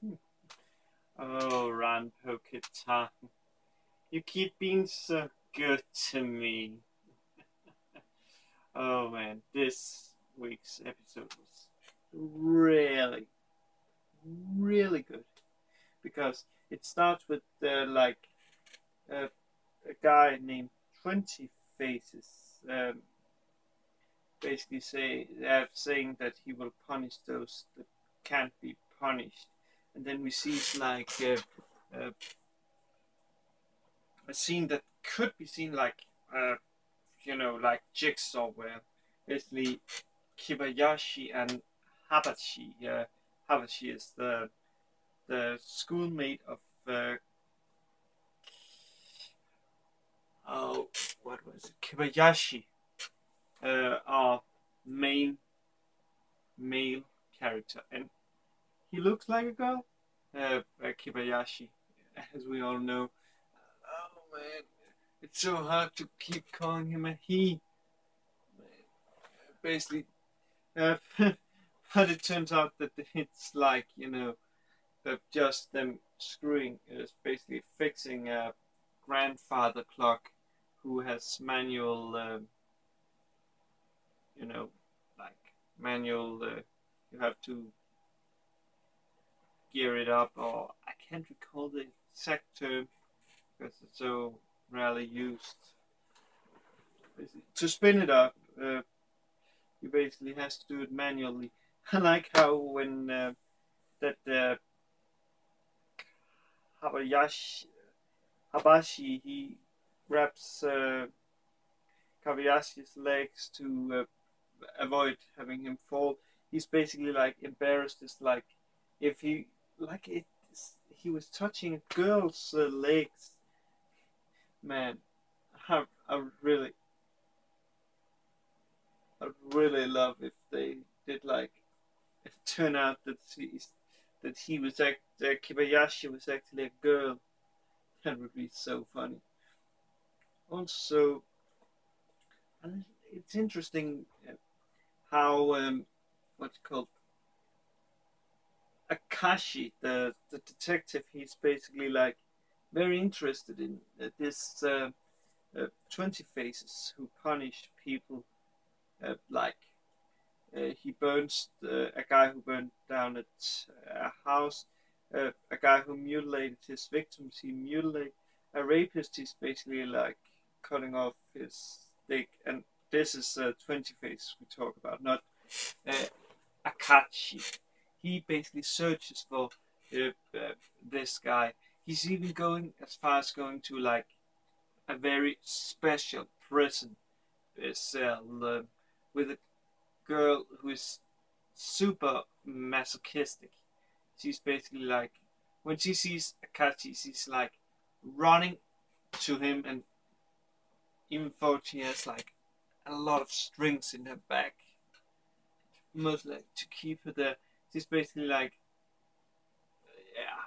Oh, Ranpo Kitan, you keep being so good to me. Oh man, this week's episode was really, really good because it starts with a guy named 20 Faces, basically saying that he will punish those that can't be punished, and then we see uh, a scene that could be seen uh, like Jigsaw, where basically Kibayashi and Habashi. Habashi is the schoolmate of oh, what was it? Kibayashi, our main male character, and he looks like a girl. Kibayashi, as we all know. Oh man, it's so hard to keep calling him a he. Basically, but it turns out that it's like just them screwing. It's basically fixing a grandfather clock who has manual, you know, like manual. You have to gear it up, or I can't recall the exact term because it's so rarely used. Basically, to spin it up, you basically has to do it manually. I like how when that Habayashi Habashi he grabs Kabayashi's legs to avoid having him fall. He's basically like embarrassed. It's like if he like it, he was touching a girl's legs. Man, I really, I really love if they did like it turn out that he was Kibayashi was actually a girl. That would be so funny. Also, it's interesting how what's it called Akashi, the detective. He's basically like very interested in this 20 faces who punish people like he burns a guy who burned down a house, a guy who mutilated his victims. He mutilated a rapist. He's basically like cutting off his dick, and this is 20 face we talk about, not uh, Akachi. He basically searches for this guy. He's even going as far as going to like a very special prison cell with a girl who is super masochistic. She's basically like, when she sees Akachi, she's like running to him, and even though she has like a lot of strings in her back, most like to keep her there, she's basically like, yeah,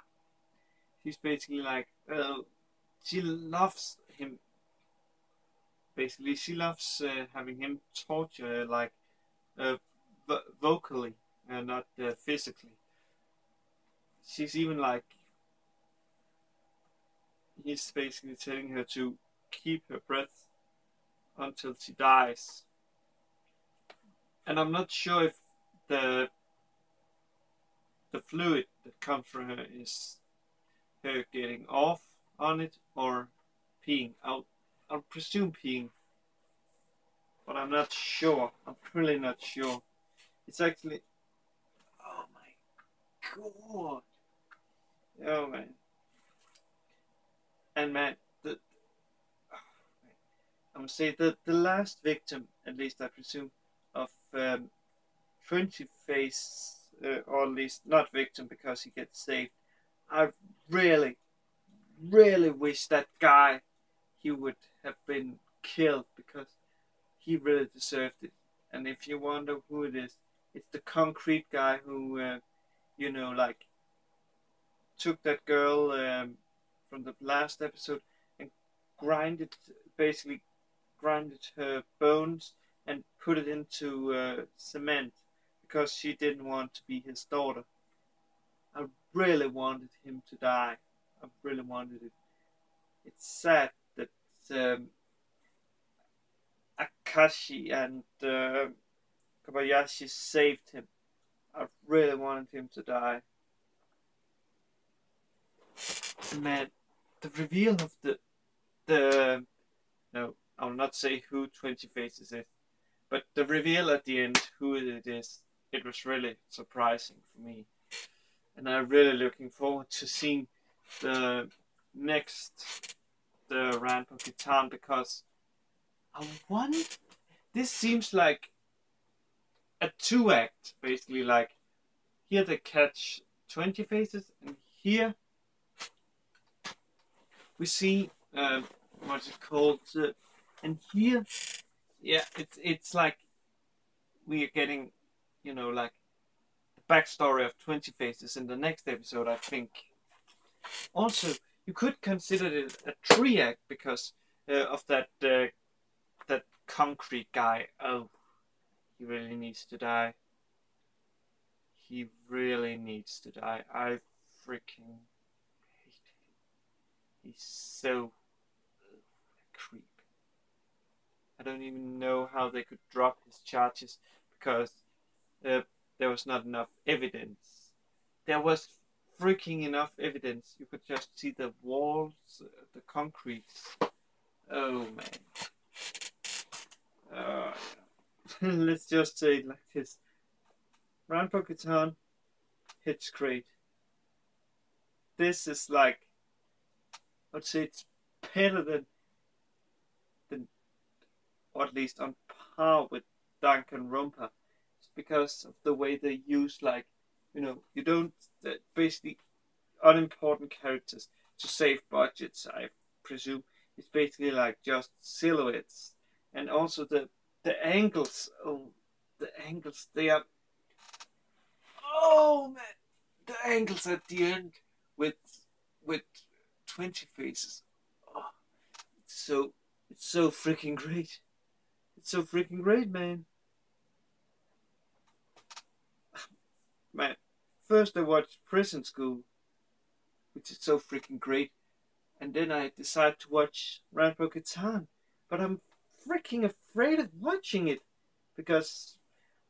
she's basically like, she loves him. Basically, she loves having him torture her, like uh, vocally, not physically. She's even like he's basically telling her to keep her breath until she dies. And I'm not sure if the the fluid that comes from her is her getting off on it or peeing. I'll presume peeing, but I'm not sure. I'm really not sure. It's actually, oh my god, oh man, and man, I'm gonna say the last victim, at least I presume, of 20 face, or at least not victim because he gets saved. I really, really wish that guy he would have been killed because he really deserved it. And if you wonder who it is, it's the concrete guy who, like took that girl from the last episode and grinded, basically grinded her bones and put it into cement because she didn't want to be his daughter. I really wanted him to die. I really wanted it. It's sad that Akashi and Kobayashi saved him. I really wanted him to die. Man, the reveal of the no, I'll not say who 20 Faces is, but the reveal at the end who it is, it was really surprising for me. And I'm really looking forward to seeing the next Ranpo Kitan, because I want, this seems like a 2-act, basically. Like, here they catch 20 Faces, and here we see what's it called, and here, yeah, it's like we are getting, you know, like the backstory of 20 Faces in the next episode, I think. Also, you could consider it a 3-act because of that that concrete guy. Oh, he really needs to die. He really needs to die. I freaking hate him. He's so creep. I don't even know how they could drop his charges, because there was not enough evidence. There was freaking enough evidence. You could just see the walls, the concrete. Oh man. Yeah. Let's just say it like this. Ranpo Kitan hits great. This is like, I'd say it's better than, or at least on par with Danganronpa. It's because of the way they use, like, you know, you don't, basically unimportant characters to save budgets, I presume. It's basically like just silhouettes. And also the angles, oh, the angles, they are, oh man, the angles at the end with 20 Faces. Oh, it's so freaking great. It's so freaking great, man. Man, first I watched Prison School, which is so freaking great, and then I decided to watch Ranpo Kitan, but I'm freaking afraid of watching it, because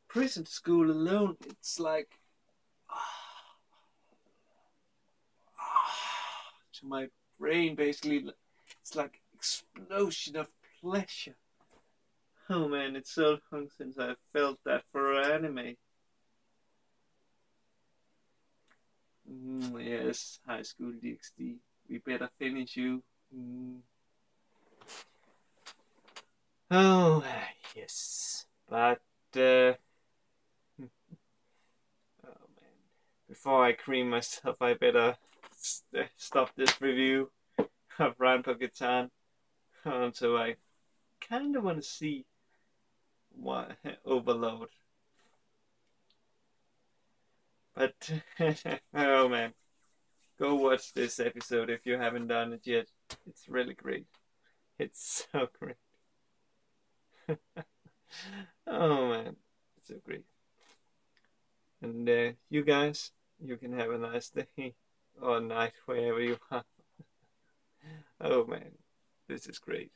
Prison School alone, it's like, to my brain, basically, it's like explosion of pleasure. Oh man, it's so long since I felt that for anime. Yes, High School DxD. We better finish you. Oh, yes. But, oh man. Before I cream myself, I better stop this review of Ranpo Kitan. So I kind of want to see what Overload. But, oh man. Go watch this episode if you haven't done it yet. It's really great. It's so great. Oh man, it's so great. And you guys, you can have a nice day or night wherever you are. Oh man, this is great.